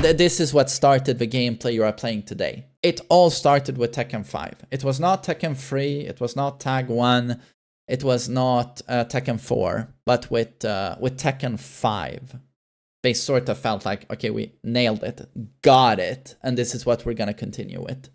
This is what started the gameplay you are playing today. It all started with Tekken 5. It was not Tekken 3, it was not Tag 1, it was not Tekken 4, but with Tekken 5. They sort of felt like, okay, we nailed it, got it, and this is what we're gonna continue with.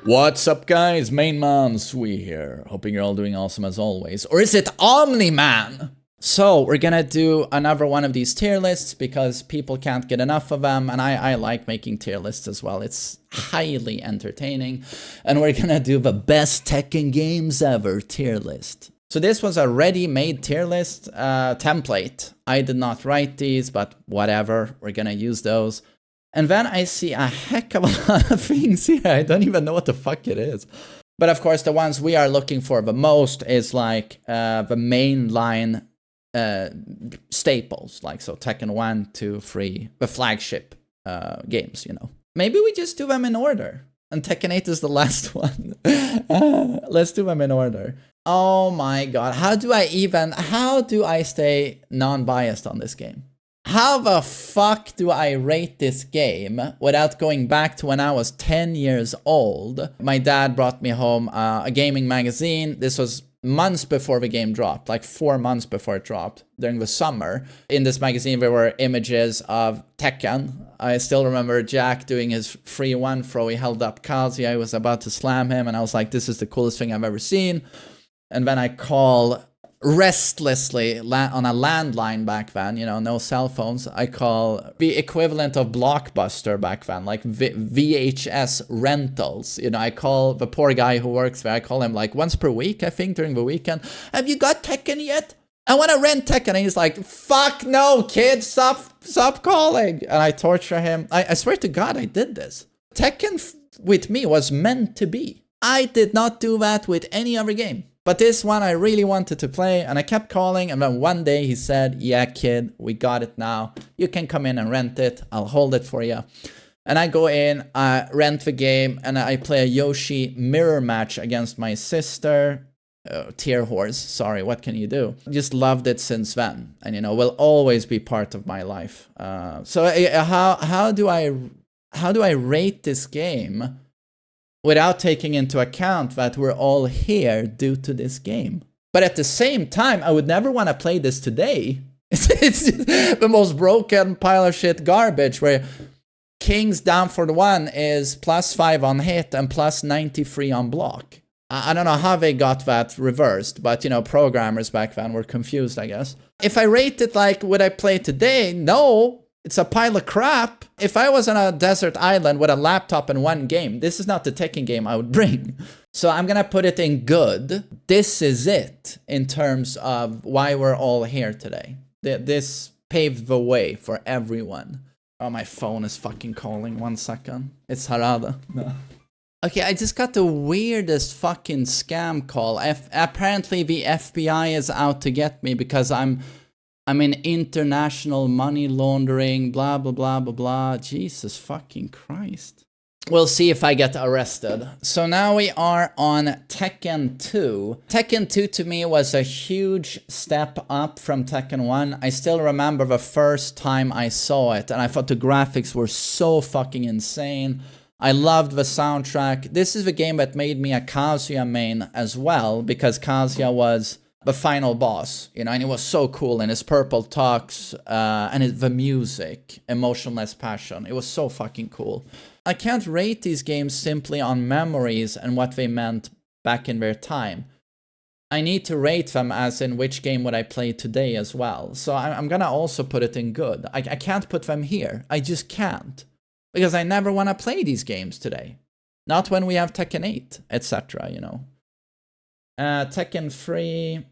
What's up guys, TheMainManSWE here, hoping you're all doing awesome as always. Or is it Omni-Man? So, we're gonna do another one of these tier lists because people can't get enough of them, and I like making tier lists as well. It's highly entertaining, and we're gonna do the best Tekken games ever tier list. So this was a ready-made tier list template. I did not write these, but whatever, we're gonna use those. And then I see a heck of a lot of things here. I don't even know what the fuck it is. But of course, the ones we are looking for the most is like the mainline staples. Like, so Tekken 1, 2, 3, the flagship games, you know. Maybe we just do them in order. And Tekken 8 is the last one. Let's do them in order. Oh my god. How do I stay non-biased on this game? How the fuck do I rate this game without going back to when I was 10 years old? My dad brought me home a gaming magazine. This was months before the game dropped, like 4 months before it dropped, during the summer. In this magazine, there were images of Tekken. I still remember Jack doing his free one throw. He held up Kazuya. I was about to slam him, and I was like, this is the coolest thing I've ever seen. And then I call restlessly on a landline back then, you know, no cell phones. I call the equivalent of Blockbuster back then, like VHS rentals. You know, I call the poor guy who works there, I call him like once per week, I think, during the weekend. Have you got Tekken yet? I want to rent Tekken. And he's like, fuck no, kid, stop calling. And I torture him. I swear to God, I did this. Tekken with me was meant to be. I did not do that with any other game. But this one I really wanted to play, and I kept calling, and then one day he said, yeah, kid, we got it now. You can come in and rent it. I'll hold it for you. And I go in, I rent the game, and I play a Yoshi mirror match against my sister. Tear horse, sorry, what can you do? Just loved it since then, and you know, will always be part of my life. So how do I rate this game without taking into account that we're all here due to this game? But at the same time, I would never want to play this today. It's just the most broken pile of shit garbage where King's down for the one is +5 on hit and +93 on block. I don't know how they got that reversed, but you know, programmers back then were confused, I guess. If I rate it like would I play today? No. It's a pile of crap. If I was on a desert island with a laptop and one game, this is not the Tekken game I would bring. So I'm gonna put it in good. This is it in terms of why we're all here today. This paved the way for everyone. Oh, my phone is fucking calling. 1 second. It's Harada. No. Okay, I just got the weirdest fucking scam call. Apparently the FBI is out to get me because I'm in international money laundering, blah, blah, blah, blah, blah. Jesus fucking Christ. We'll see if I get arrested. So now we are on Tekken 2. Tekken 2 to me was a huge step up from Tekken 1. I still remember the first time I saw it, and I thought the graphics were so fucking insane. I loved the soundtrack. This is the game that made me a Kazuya main as well, because Kazuya was the final boss, you know, and it was so cool, and his purple tux, and the music, emotionless passion. It was so fucking cool. I can't rate these games simply on memories and what they meant back in their time. I need to rate them as in which game would I play today as well. So I'm gonna also put it in good. I can't put them here. I just can't. Because I never want to play these games today. Not when we have Tekken 8, etc., you know. Tekken 3.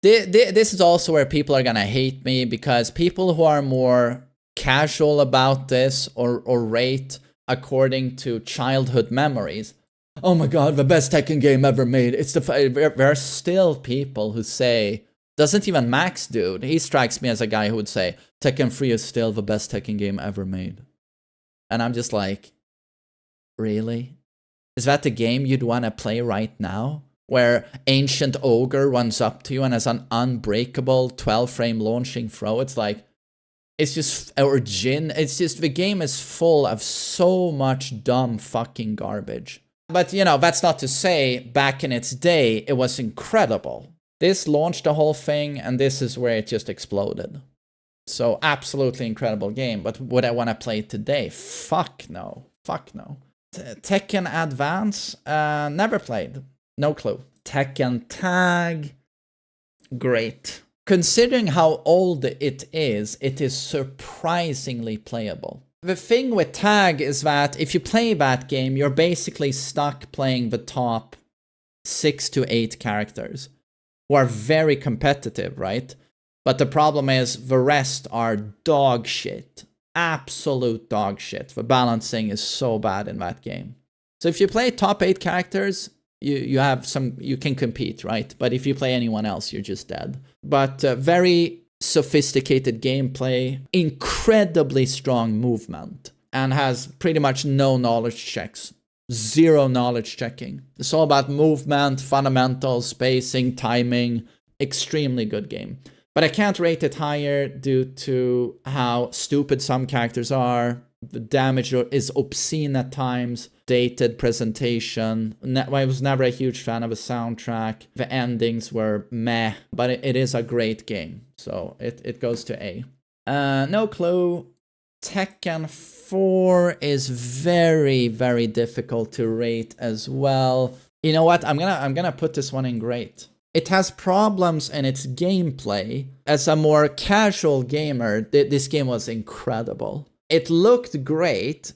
This is also where people are gonna hate me, because people who are more casual about this or rate according to childhood memories, oh my god, the best Tekken game ever made. It's there are still people who say, doesn't even Max dude, he strikes me as a guy who would say, Tekken 3 is still the best Tekken game ever made. And I'm just like, really? Is that the game you'd want to play right now? Where Ancient Ogre runs up to you and has an unbreakable 12-frame launching throw. It's like, it's just, or Jin. It's just, the game is full of so much dumb fucking garbage. But, you know, that's not to say back in its day, it was incredible. This launched the whole thing, and this is where it just exploded. So, absolutely incredible game. But would I want to play it today? Fuck no. Fuck no. Tekken Advance? Never played. No clue. Tekken Tag? Great. Considering how old it is surprisingly playable. The thing with Tag is that if you play that game, you're basically stuck playing the top 6 to 8 characters who are very competitive, right? But the problem is the rest are dog shit. Absolute dog shit. The balancing is so bad in that game. So if you play top 8 characters, you can compete, right? But if you play anyone else, you're just dead. But very sophisticated gameplay, incredibly strong movement, and has pretty much no knowledge checks. Zero knowledge checking. It's all about movement, fundamentals, spacing, timing. Extremely good game. But I can't rate it higher due to how stupid some characters are. The damage is obscene at times. Dated presentation. I was never a huge fan of a soundtrack. The endings were meh. But it is a great game. So it goes to A. No clue. Tekken 4 is very, very difficult to rate as well. You know what? I'm gonna put this one in great. It has problems in its gameplay. As a more casual gamer, this game was incredible. It looked great.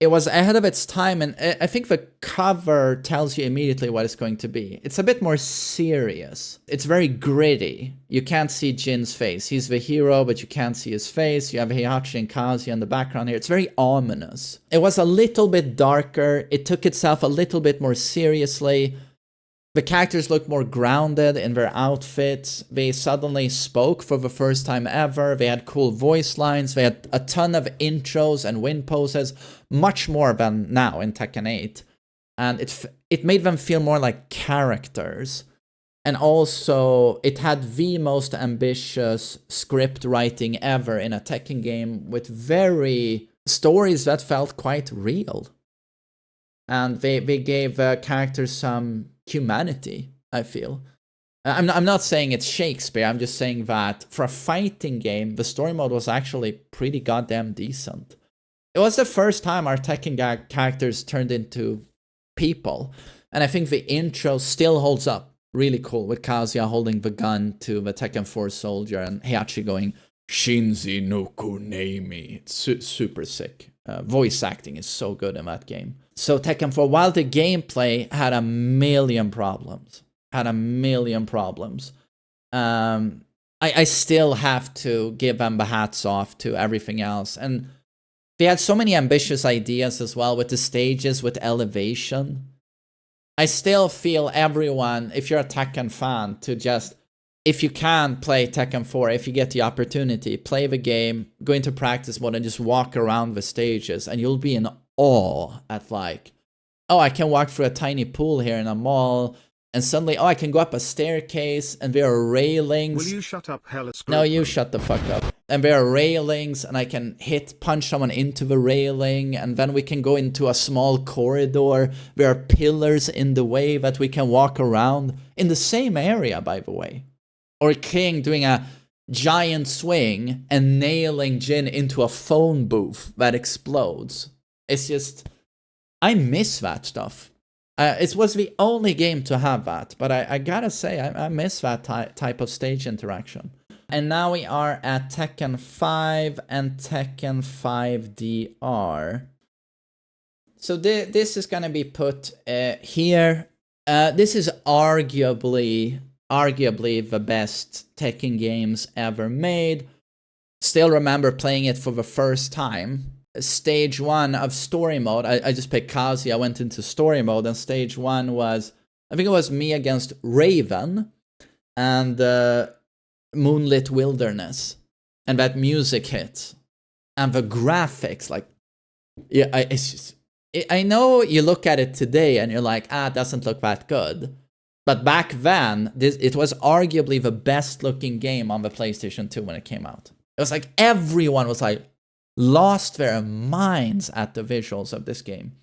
It was ahead of its time, and I think the cover tells you immediately what it's going to be. It's a bit more serious. It's very gritty. You can't see Jin's face. He's the hero, but you can't see his face. You have Heihachi and Kazuya in the background here. It's very ominous. It was a little bit darker. It took itself a little bit more seriously. The characters looked more grounded in their outfits. They suddenly spoke for the first time ever. They had cool voice lines. They had a ton of intros and win poses, much more than now in Tekken 8. And it made them feel more like characters. And also, it had the most ambitious script writing ever in a Tekken game with stories that felt quite real. And they gave characters some humanity, I feel. I'm not saying it's Shakespeare, I'm just saying that for a fighting game, the story mode was actually pretty goddamn decent. It was the first time our Tekken characters turned into people, and I think the intro still holds up really cool, with Kazuya holding the gun to the Tekken 4 soldier and Heihachi going, Shinzi no Kunemi. It's super sick. Voice acting is so good in that game. So Tekken 4, while the gameplay had a million problems, I still have to give them the hats off to everything else. And they had so many ambitious ideas as well with the stages, with elevation. I still feel everyone, if you're a Tekken fan, to just, if you can play Tekken 4, if you get the opportunity, play the game, go into practice mode and just walk around the stages, and you'll be in awe at like, oh, I can walk through a tiny pool here in a mall, and suddenly, oh, I can go up a staircase, and there are railings. Will you shut up, Hellas? No, you shut the fuck up. And there are railings, and I can punch someone into the railing, and then we can go into a small corridor. There are pillars in the way that we can walk around in the same area, by the way. Or King doing a giant swing and nailing Jin into a phone booth that explodes. It's just, I miss that stuff. It was the only game to have that, but I gotta say, I miss that type of stage interaction. And now we are at Tekken 5 and Tekken 5DR. So this is gonna be put here. This is arguably the best Tekken games ever made. Still remember playing it for the first time. Stage 1 of story mode, I just picked Kazuya, I went into story mode, and stage 1 was, I think it was me against Raven and Moonlit Wilderness, and that music hit, and the graphics, like, yeah, I know you look at it today and you're like, it doesn't look that good. But back then, it was arguably the best looking game on the PlayStation 2 when it came out. It was like everyone was like lost their minds at the visuals of this game.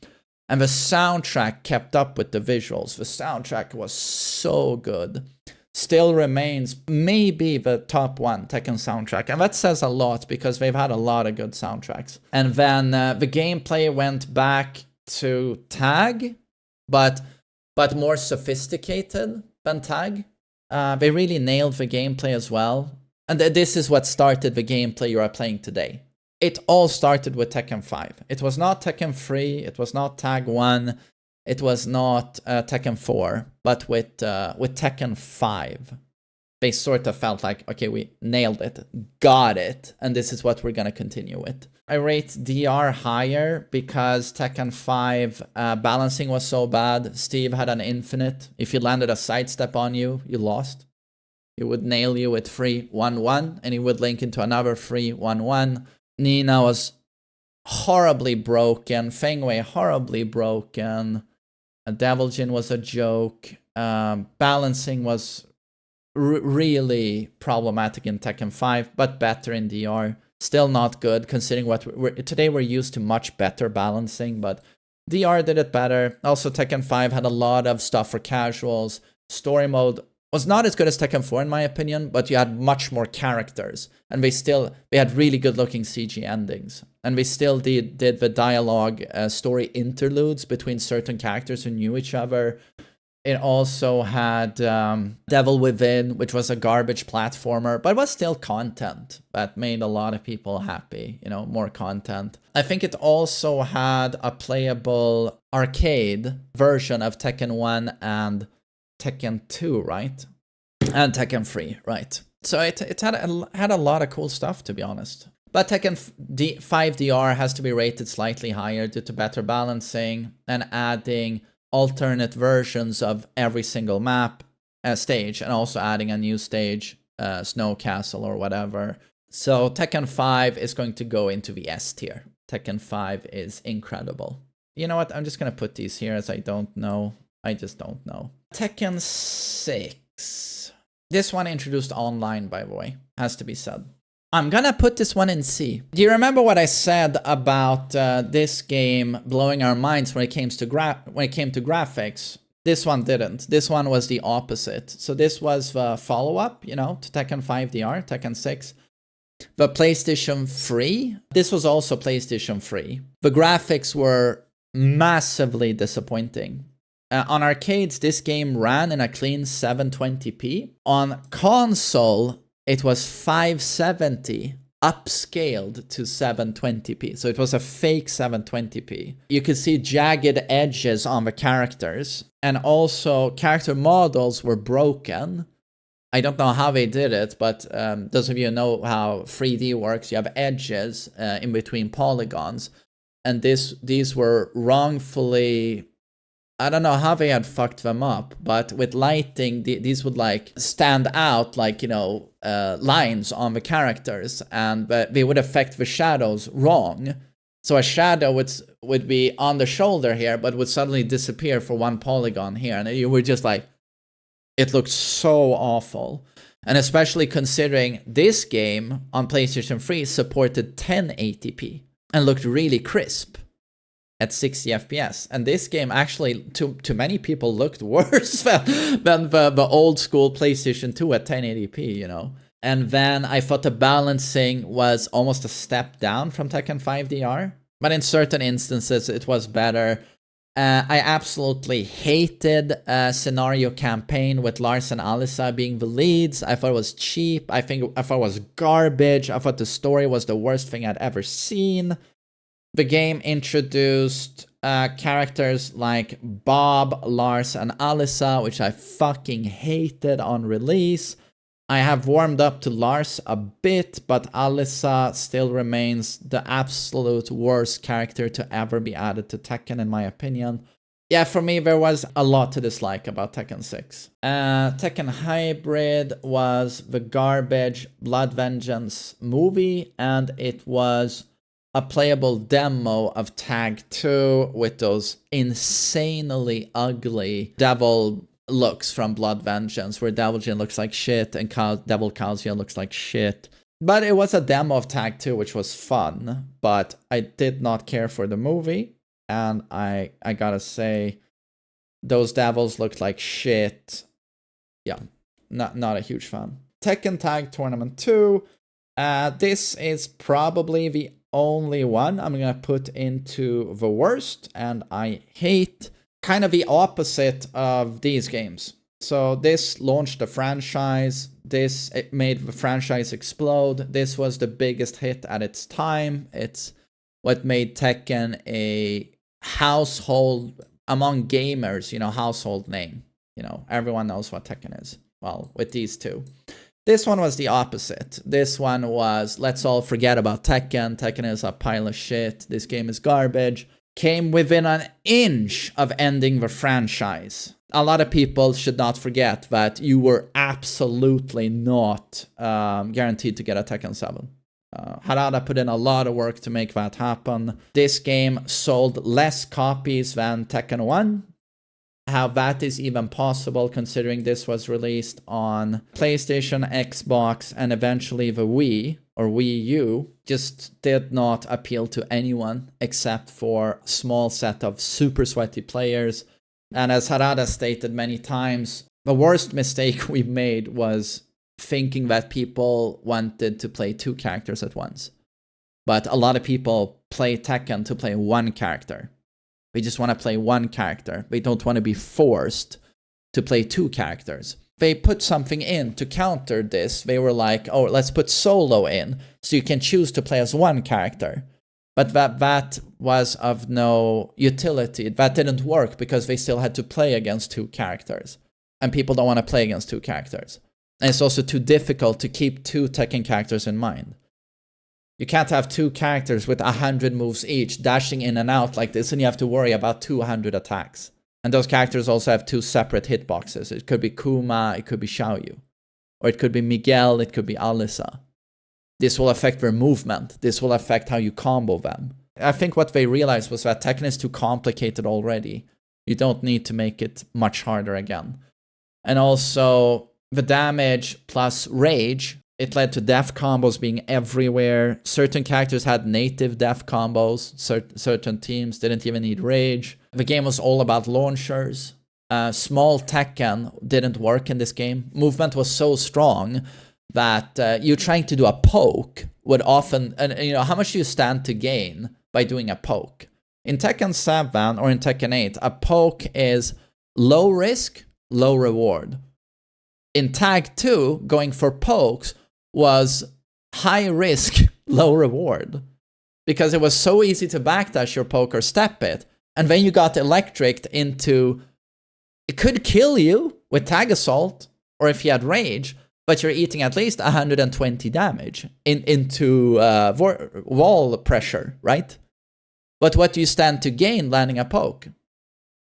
And the soundtrack kept up with the visuals. The soundtrack was so good. Still remains maybe the top one Tekken soundtrack. And that says a lot because they've had a lot of good soundtracks. And then the gameplay went back to Tag, but more sophisticated than Tag. They really nailed the gameplay as well. And this is what started the gameplay you are playing today. It all started with Tekken 5. It was not Tekken 3, it was not Tag 1, it was not Tekken 4, but with Tekken 5, they sort of felt like, okay, we nailed it, got it, and this is what we're gonna continue with. I rate DR higher because Tekken 5 balancing was so bad. Steve had an infinite. If he landed a sidestep on you, you lost. He would nail you with 3-1-1, and he would link into another 3-1-1. Nina was horribly broken. Feng Wei horribly broken. Devil Jin was a joke. Balancing was really problematic in Tekken 5, but better in DR. Still not good, considering what today we're used to much better balancing, but DR did it better. Also, Tekken 5 had a lot of stuff for casuals. Story mode was not as good as Tekken 4 in my opinion, but you had much more characters, and they had really good looking CG endings, and we still did the dialogue story interludes between certain characters who knew each other. It also had Devil Within, which was a garbage platformer, but was still content that made a lot of people happy, you know, more content. I think it also had a playable arcade version of Tekken 1 and Tekken 2, right? And Tekken 3, right? So it had a lot of cool stuff, to be honest. But Tekken 5 DR has to be rated slightly higher due to better balancing and adding alternate versions of every single map stage, and also adding a new stage, Snow Castle or whatever. So Tekken 5 is going to go into the S tier. Tekken 5 is incredible. You know what? I'm just going to put these here as I don't know. I just don't know. Tekken 6. This one introduced online, by the way, has to be said. I'm gonna put this one in C. Do you remember what I said about this game blowing our minds when it came to graphics? This one didn't. This one was the opposite. So this was the follow-up, you know, to Tekken 5 DR, Tekken 6. The PlayStation 3. This was also PlayStation 3. The graphics were massively disappointing. On arcades, this game ran in a clean 720p. On console, it was 570 upscaled to 720p. So it was a fake 720p. You could see jagged edges on the characters, and also character models were broken. I don't know how they did it, but those of you who know how 3D works, you have edges in between polygons, and these were wrongfully, I don't know how they had fucked them up, but with lighting, these would like stand out like, you know, lines on the characters, and they would affect the shadows wrong. So a shadow would be on the shoulder here, but would suddenly disappear for one polygon here, and you were just like, it looked so awful. And especially considering this game on PlayStation 3 supported 1080p and looked really crisp at 60 FPS, and this game actually, to many people, looked worse than the old school PlayStation 2 at 1080p, you know. And then I thought the balancing was almost a step down from Tekken 5 DR, but in certain instances it was better. I absolutely hated Scenario Campaign with Lars and Alisa being the leads. I thought it was cheap. I thought it was garbage. I thought the story was the worst thing I'd ever seen. The game introduced characters like Bob, Lars, and Alisa, which I fucking hated on release. I have warmed up to Lars a bit, but Alisa still remains the absolute worst character to ever be added to Tekken, in my opinion. Yeah, for me, there was a lot to dislike about Tekken 6. Tekken Hybrid was the garbage Blood Vengeance movie, and it was a playable demo of Tag 2 with those insanely ugly devil looks from Blood Vengeance, where Devil Jin looks like shit and Devil Kazuya looks like shit. But it was a demo of Tag 2, which was fun, but I did not care for the movie, and I gotta say, those devils looked like shit. Yeah, not a huge fan. Tekken Tag Tournament 2. This is probably the only one I'm gonna put into the worst, and I hate kind of the opposite of these games. So this launched the franchise. It made the franchise explode. This was the biggest hit at its time. It's what made Tekken a household among gamers, household name. Everyone knows what Tekken is. Well, with these two. This one was the opposite. This one was, let's all forget about Tekken. Tekken is a pile of shit. This game is garbage. Came within an inch of ending the franchise. A lot of people should not forget that you were absolutely not guaranteed to get a Tekken 7. Harada put in a lot of work to make that happen. This game sold less copies than Tekken 1. How that is even possible, considering this was released on PlayStation, Xbox, and eventually the Wii or Wii U, just did not appeal to anyone except for a small set of super sweaty players. And as Harada stated many times, the worst mistake we made was thinking that people wanted to play two characters at once. But a lot of people play Tekken to play one character. They just want to play one character. They don't want to be forced to play two characters. They put something in to counter this. They were like, oh, let's put solo in, so you can choose to play as one character. But that was of no utility. That didn't work because they still had to play against two characters. And people don't want to play against two characters. And it's also too difficult to keep two Tekken characters in mind. You can't have two characters with 100 moves each dashing in and out like this, and you have to worry about 200 attacks. And those characters also have two separate hitboxes. It could be Kuma, it could be Xiaoyu. Or it could be Miguel, it could be Alisa. This will affect their movement. This will affect how you combo them. I think what they realized was that Tekken is too complicated already. You don't need to make it much harder again. And also, the damage plus rage, it led to death combos being everywhere. Certain characters had native death combos. Certain teams didn't even need rage. The game was all about launchers. Small Tekken didn't work in this game. Movement was so strong that you trying to do a poke would often... And how much do you stand to gain by doing a poke? In Tekken 7 or in Tekken 8, a poke is low risk, low reward. In Tag 2, going for pokes was high risk, low reward. Because it was so easy to backdash your poke or step it. And then you got electricked into... It could kill you with Tag Assault, or if you had rage, but you're eating at least 120 damage into wall pressure, right? But what do you stand to gain landing a poke?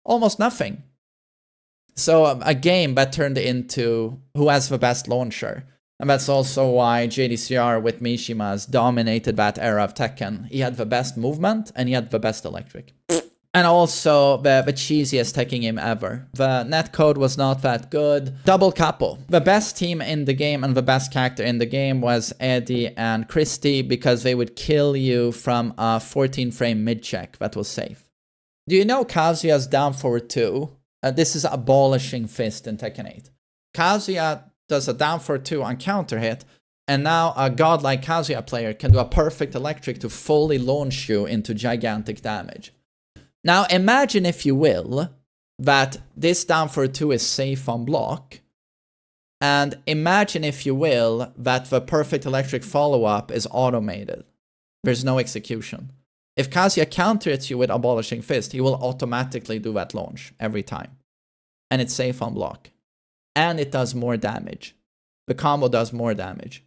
Almost nothing. So a game that turned into who has the best launcher. And that's also why JDCR with Mishima's dominated that era of Tekken. He had the best movement, and he had the best electric. And also the cheesiest Tekken game ever. The netcode was not that good. Double capo. The best team in the game and the best character in the game was Eddie and Christy, because they would kill you from a 14-frame mid-check that was safe. Do you know Kazuya's down forward 2? This is abolishing fist in Tekken 8. Kazuya does a down forward 2 on counter hit, and now a godlike Kazuya player can do a perfect electric to fully launch you into gigantic damage. Now imagine, if you will, that this down forward 2 is safe on block, and imagine, if you will, that the perfect electric follow-up is automated. There's no execution. If Kazuya counter-hits you with Abolishing Fist, he will automatically do that launch every time. And it's safe on block. And it does more damage. The combo does more damage.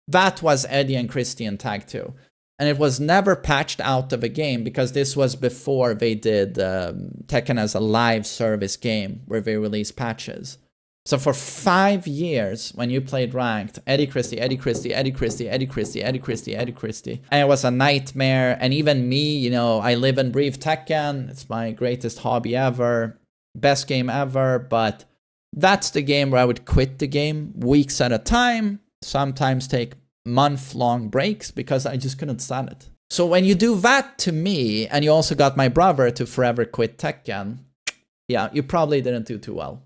That was Eddie and Christy in Tag 2. And it was never patched out of a game, because this was before they did Tekken as a live service game where they released patches. So for 5 years, when you played ranked, Eddie Christie, Eddie Christie, Eddie Christie, Eddie Christie, Eddie Christie, Eddie Christie. And it was a nightmare. And even me, you know, I live and breathe Tekken. It's my greatest hobby ever. Best game ever. But that's the game where I would quit the game weeks at a time. Sometimes take month-long breaks because I just couldn't stand it. So when you do that to me, and you also got my brother to forever quit Tekken, yeah, you probably didn't do too well.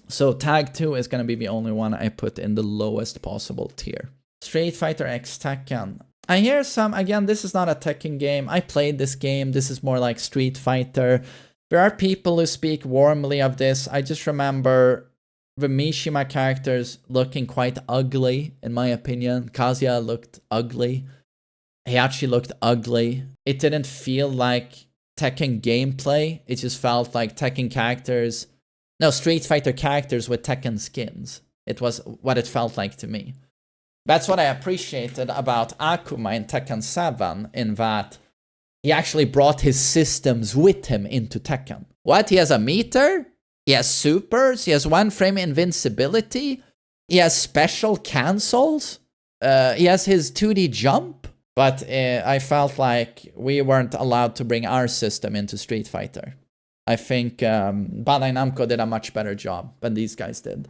So Tag 2 is going to be the only one I put in the lowest possible tier. Street Fighter X Tekken. I hear some, again, this is not a Tekken game. I played this game. This is more like Street Fighter. There are people who speak warmly of this. I just remember the Mishima characters looking quite ugly, in my opinion. Kazuya looked ugly. Heihachi looked ugly. It didn't feel like Tekken gameplay. It just felt like Tekken characters... No, Street Fighter characters with Tekken skins. It was what it felt like to me. That's what I appreciated about Akuma in Tekken 7, in that he actually brought his systems with him into Tekken. What? He has a meter? He has supers? He has 1-frame invincibility? He has special cancels? He has his 2D jump? But I felt like we weren't allowed to bring our system into Street Fighter. I think Bandai Namco did a much better job than these guys did.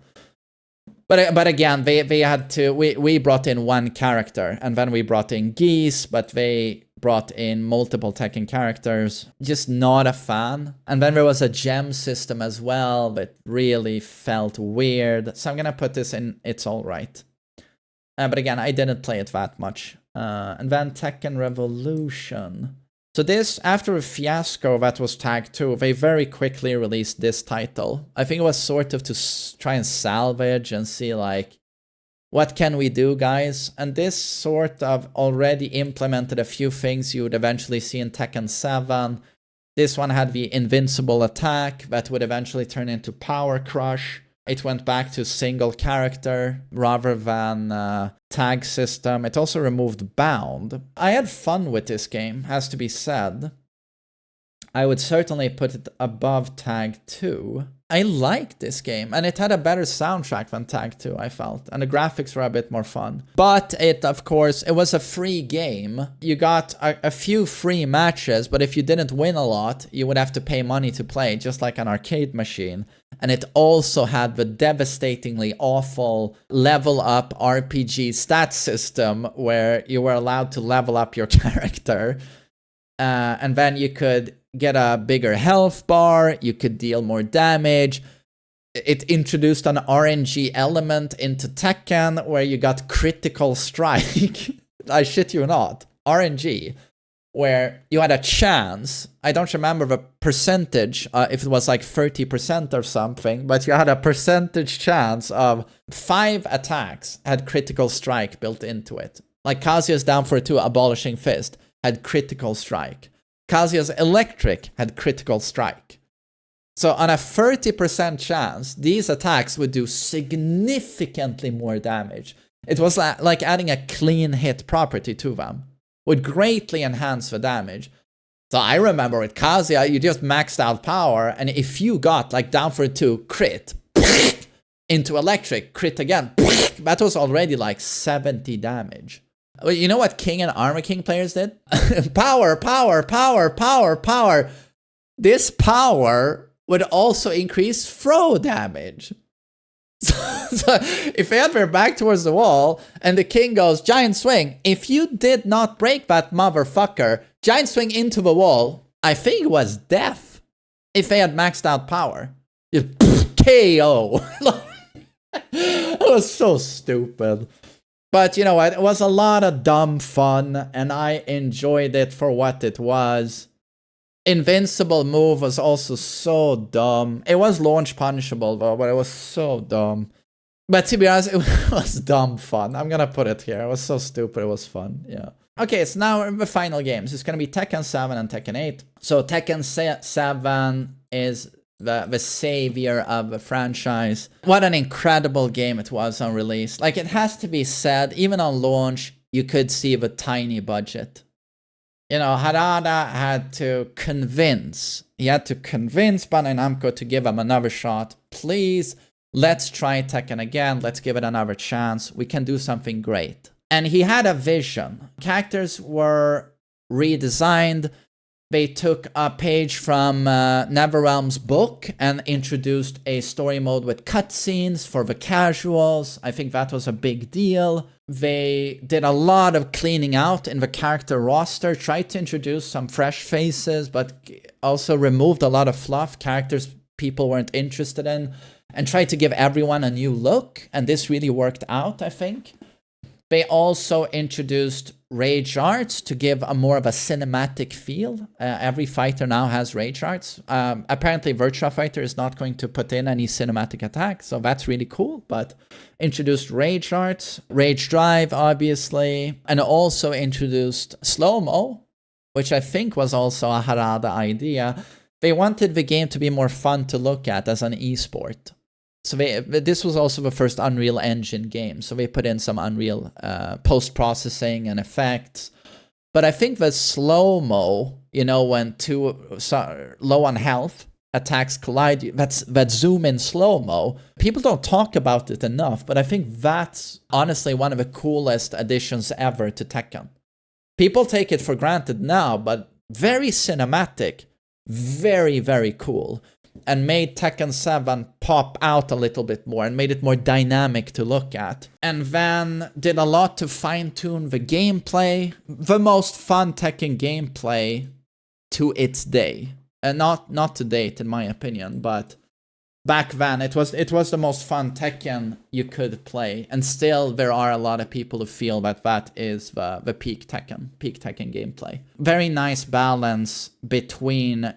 But again, they had to... We brought in one character, and then we brought in Geese, but they brought in multiple Tekken characters. Just not a fan. And then there was a gem system as well that really felt weird. So I'm going to put this in It's Alright. But again, I didn't play it that much. And then Tekken Revolution... So this, after a fiasco that was Tag 2, they very quickly released this title. I think it was sort of to try and salvage and see, like, what can we do, guys? And this sort of already implemented a few things you would eventually see in Tekken 7. This one had the invincible attack that would eventually turn into Power Crush. It went back to single character rather than tag system. It also removed Bound. I had fun with this game, has to be said. I would certainly put it above Tag 2. I liked this game, and it had a better soundtrack than Tag 2, I felt, and the graphics were a bit more fun. But it, of course, it was a free game. You got a few free matches, but if you didn't win a lot, you would have to pay money to play, just like an arcade machine. And it also had the devastatingly awful level up RPG stat system where you were allowed to level up your character. And then you could get a bigger health bar, you could deal more damage. It introduced an RNG element into Tekken where you got critical strike. I shit you not. RNG. Where you had a chance, I don't remember the percentage, if it was like 30% or something, but you had a percentage chance of 5 attacks had critical strike built into it. Like Kazuya's down for 2 abolishing fist had critical strike. Kazuya's electric had critical strike. So on a 30% chance, these attacks would do significantly more damage. It was like adding a clean hit property to them. Would greatly enhance the damage. So I remember with Kazuya, you just maxed out power, and if you got like down for 2 crit into electric, crit again, that was already like 70 damage. You know what King and Armor King players did? Power, power, power, power, power. This power would also increase throw damage. So if they had their back towards the wall and the king goes, giant swing, if you did not break that motherfucker, giant swing into the wall, I think it was death. If they had maxed out power. Just KO. It was so stupid. But you know what? It was a lot of dumb fun, and I enjoyed it for what it was. Invincible move was also so dumb. It was launch punishable though, but it was so dumb. But to be honest, it was dumb fun. I'm gonna put it here. It was so stupid, it was fun, yeah. Okay, so now the final games. It's gonna be Tekken 7 and Tekken 8. So Tekken 7 is the savior of the franchise. What an incredible game it was on release. Like, it has to be said, even on launch, you could see the tiny budget. You know, Harada had to convince Bandai Namco to give him another shot. Please let's try Tekken again. Let's give it another chance. We can do something great. And he had a vision. Characters were redesigned. They took a page from NetherRealm's book and introduced a story mode with cutscenes for the casuals. I think that was a big deal. They did a lot of cleaning out in the character roster, tried to introduce some fresh faces, but also removed a lot of fluff, characters people weren't interested in, and tried to give everyone a new look. And this really worked out, I think. They also introduced rage arts to give a more of a cinematic feel. Every fighter now has rage arts. Apparently, Virtua Fighter is not going to put in any cinematic attack, so that's really cool. But introduced rage arts, rage drive, obviously, and also introduced slow-mo, which I think was also a Harada idea. They wanted the game to be more fun to look at as an esport. So this was also the first Unreal Engine game. So they put in some Unreal post-processing and effects. But I think the slow-mo, when low on health, attacks collide, that zoom in slow-mo, people don't talk about it enough, but I think that's honestly one of the coolest additions ever to Tekken. People take it for granted now, but very cinematic, very, very cool. And made Tekken 7 pop out a little bit more and made it more dynamic to look at. And then did a lot to fine-tune the gameplay. The most fun Tekken gameplay to its day. And not to date, in my opinion, but back then it was the most fun Tekken you could play. And still there are a lot of people who feel that is the peak Tekken gameplay. Very nice balance between,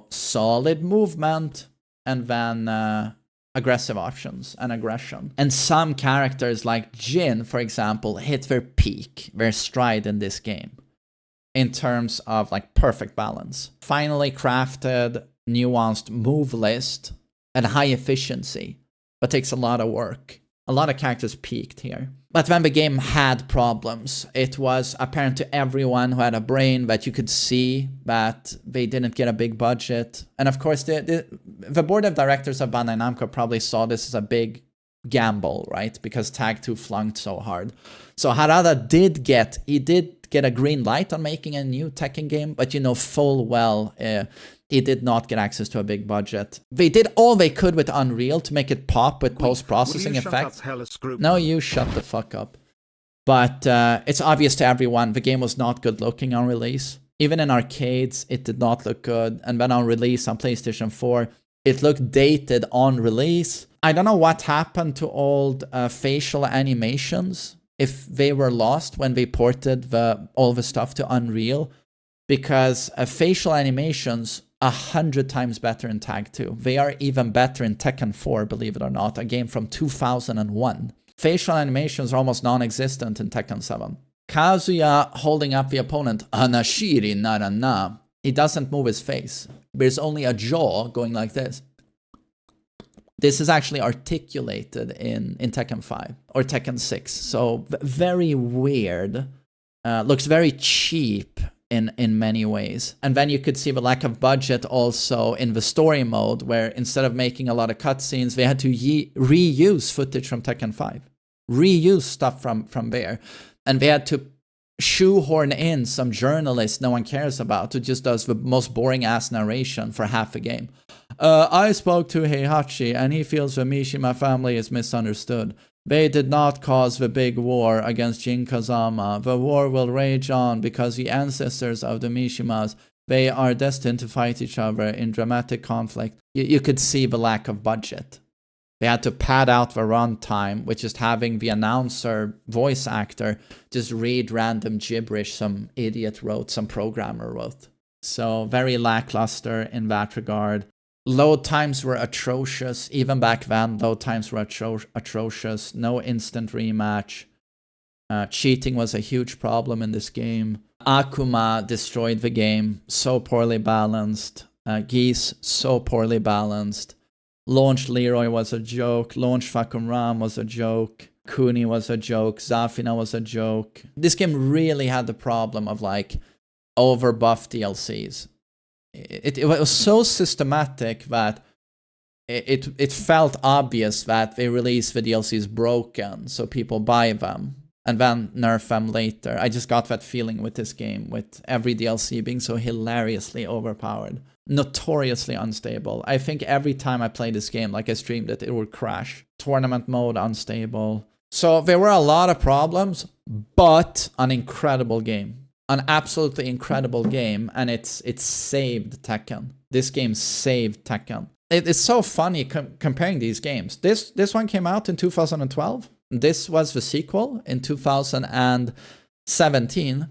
solid movement and then aggressive options and aggression. And some characters like Jin, for example, hit their peak, their stride in this game in terms of perfect balance. Finally crafted, nuanced move list and high efficiency, but takes a lot of work. A lot of characters peaked here. But when the game had problems, it was apparent to everyone who had a brain that you could see that they didn't get a big budget. And of course, the board of directors of Bandai Namco probably saw this as a big gamble, right? Because Tag 2 flunked so hard. So Harada did get a green light on making a new Tekken game, but full well, he did not get access to a big budget. They did all they could with Unreal to make it pop with post-processing effects. No, you shut the fuck up. But it's obvious to everyone the game was not good looking on release. Even in arcades, it did not look good. And then on release on PlayStation 4, it looked dated on release. I don't know what happened to old facial animations, if they were lost when they ported all the stuff to Unreal. Because facial animations 100 times better in Tag 2. They are even better in Tekken 4, believe it or not, a game from 2001. Facial animations are almost non-existent in Tekken 7. Kazuya holding up the opponent, Anashiri Narana. He doesn't move his face. There's only a jaw going like this. This is actually articulated in Tekken 5 or Tekken 6. So very weird. Looks very cheap in many ways. And then you could see the lack of budget also in the story mode, where instead of making a lot of cutscenes, they had to reuse footage from Tekken 5. Reuse stuff from there. And they had to shoehorn in some journalist no one cares about who just does the most boring ass narration for half a game. I spoke to Heihachi and he feels the Mishima family is misunderstood. They did not cause the big war against Jin Kazama. The war will rage on because the ancestors of the Mishimas, they are destined to fight each other in dramatic conflict. You could see the lack of budget. They had to pad out the runtime with just having the announcer, voice actor, just read random gibberish some idiot wrote, some programmer wrote. So very lackluster in that regard. Load times were atrocious. Even back then, load times were atrocious. No instant rematch. Cheating was a huge problem in this game. Akuma destroyed the game. So poorly balanced. Geese, so poorly balanced. Launch Leroy was a joke. Launch Fakum Ram was a joke. Kuni was a joke. Zafina was a joke. This game really had the problem of overbuff DLCs. It was so systematic that it felt obvious that they release the DLCs broken, so people buy them and then nerf them later. I just got that feeling with this game, with every DLC being so hilariously overpowered, notoriously unstable. I think every time I played this game, like I streamed it, it would crash. Tournament mode, unstable. So there were a lot of problems, but an incredible game. An absolutely incredible game, and it saved Tekken. This game saved Tekken. It's so funny comparing these games. This one came out in 2012. This was the sequel in 2017.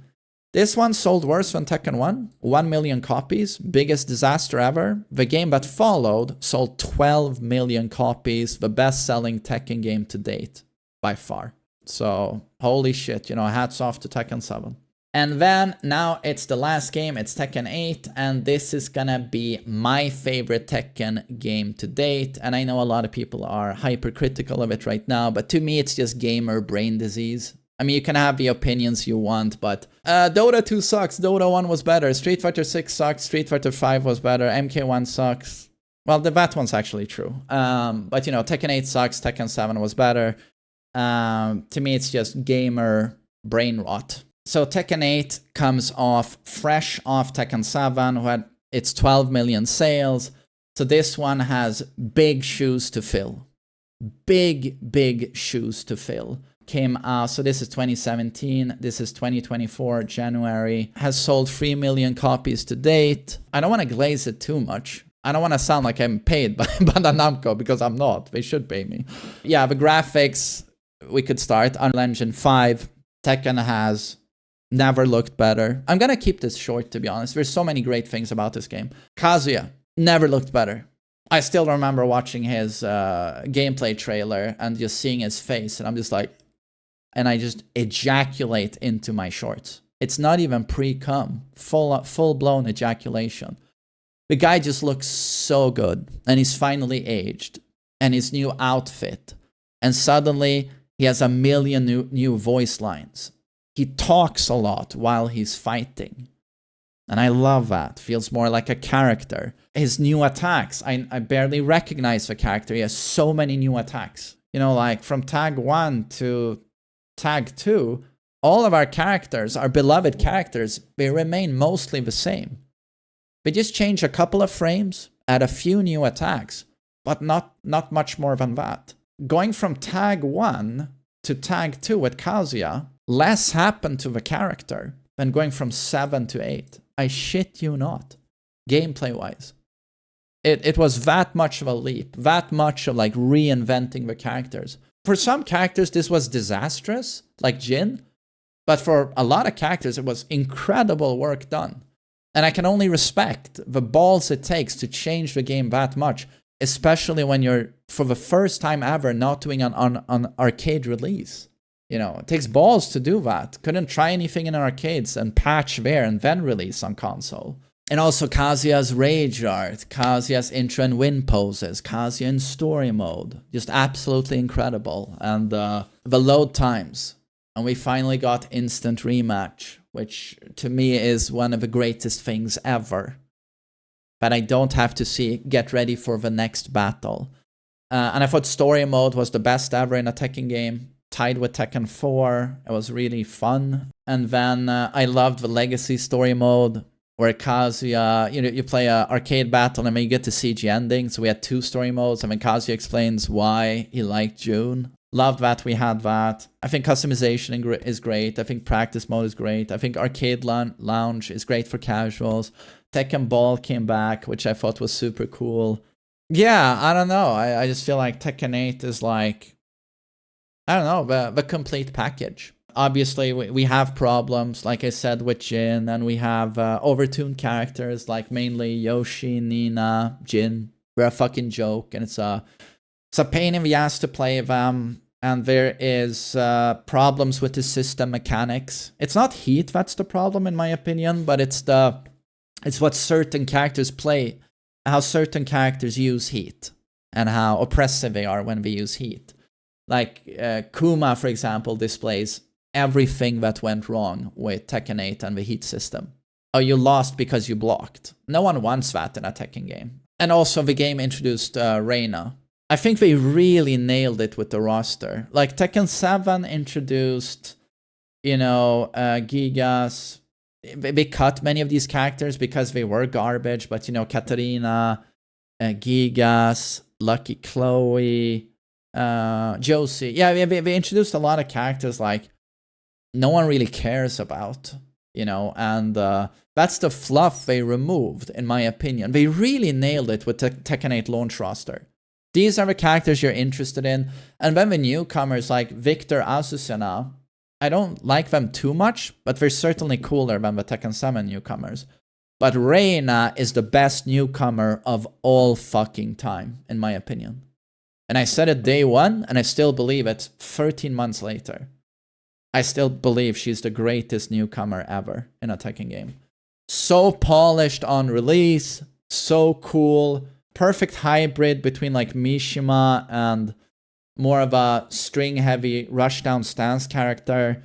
This one sold worse than Tekken 1. 1 million copies. Biggest disaster ever. The game that followed sold 12 million copies. The best-selling Tekken game to date, by far. So, holy shit, you know, hats off to Tekken 7. And then, now it's the last game, it's Tekken 8, and this is gonna be my favorite Tekken game to date, and I know a lot of people are hypercritical of it right now, but to me it's just gamer brain disease. I mean, you can have the opinions you want, but Dota 2 sucks, Dota 1 was better, Street Fighter 6 sucks, Street Fighter 5 was better, MK1 sucks. Well, that one's actually true. But, you know, Tekken 8 sucks, Tekken 7 was better. To me, it's just gamer brain rot. So Tekken 8 comes off fresh off Tekken 7, who had its 12 million sales. So this one has big shoes to fill. Big shoes to fill. Came out, so this is 2017, this is 2024, January. Has sold 3 million copies to date. I don't want to glaze it too much. I don't want to sound like I'm paid by Bandai Namco, because I'm not. They should pay me. Yeah, the graphics, we could start. Unreal Engine 5. Tekken has never looked better. I'm gonna keep this short, to be honest. There's so many great things about this game. Kazuya never looked better. I still remember watching his gameplay trailer and just seeing his face, and I'm just like, and I just ejaculate into my shorts. It's not even pre-cum, full-blown ejaculation. The guy just looks so good, and he's finally aged, and his new outfit, and suddenly he has a million new voice lines. He talks a lot while he's fighting. And I love that. Feels more like a character. His new attacks, I barely recognize the character. He has so many new attacks. You know, like from Tag 1 to Tag 2, all of our characters, our beloved characters, they remain mostly the same. They just change a couple of frames, add a few new attacks, but not much more than that. Going from Tag 1 to Tag 2 with Kazuya, less happened to the character than going from 7 to 8. I shit you not. Gameplay-wise. It was that much of a leap. That much of like reinventing the characters. For some characters, this was disastrous, like Jin. But for a lot of characters, it was incredible work done. And I can only respect the balls it takes to change the game that much. Especially when you're, for the first time ever, not doing an arcade release. You know, it takes balls to do that. Couldn't try anything in arcades and patch there and then release on console. And also Kazuya's rage art, Kazuya's intro and win poses, Kazuya in story mode. Just absolutely incredible. And the load times. And we finally got instant rematch, which to me is one of the greatest things ever. But I don't have to get ready for the next battle. And I thought story mode was the best ever in a Tekken game. Tied with Tekken 4. It was really fun. And then I loved the Legacy story mode, where Kazuya, you know, you play an arcade battle and then you get to see the ending. So we had 2 story modes. I mean, Kazuya explains why he liked June. Loved that we had that. I think customization is great. I think practice mode is great. I think arcade lounge is great for casuals. Tekken Ball came back, which I thought was super cool. Yeah, I don't know. I just feel like Tekken 8 is like, I don't know, the complete package. Obviously, we have problems, like I said, with Jin, and we have overtuned characters, like mainly Yoshi, Nina, Jin. They're a fucking joke, and it's a pain in the ass to play them, and there is problems with the system mechanics. It's not heat that's the problem, in my opinion, but it's what certain characters play, how certain characters use heat, and how oppressive they are when they use heat. Like Kuma, for example, displays everything that went wrong with Tekken 8 and the heat system. Oh, you lost because you blocked. No one wants that in a Tekken game. And also the game introduced Reina. I think they really nailed it with the roster. Like Tekken 7 introduced, you know, Gigas. They cut many of these characters because they were garbage, but you know, Katarina, Gigas, Lucky Chloe, Josie. Yeah, they introduced a lot of characters like no one really cares about, you know, and that's the fluff they removed, in my opinion. They really nailed it with the Tekken 8 launch roster. These are the characters you're interested in, and then the newcomers like Victor, Azucena, I don't like them too much, but they're certainly cooler than the Tekken 7 newcomers. But Reina is the best newcomer of all fucking time, in my opinion. And I said it day one, and I still believe it 13 months later. I still believe she's the greatest newcomer ever in a Tekken game. So polished on release, so cool, perfect hybrid between like Mishima and more of a string-heavy rushdown stance character.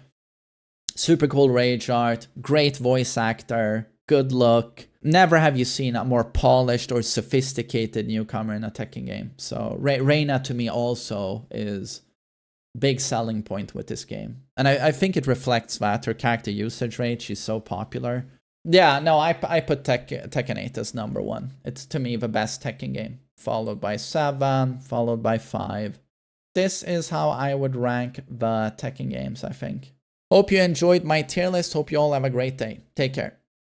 Super cool rage art, great voice actor, good look. Never have you seen a more polished or sophisticated newcomer in a Tekken game. So Reina to me also is big selling point with this game. And I think it reflects that, her character usage rate, she's so popular. Yeah, no, I put Tekken 8 as number 1. It's to me the best Tekken game, followed by 7, followed by 5. This is how I would rank the Tekken games, I think. Hope you enjoyed my tier list. Hope you all have a great day. Take care.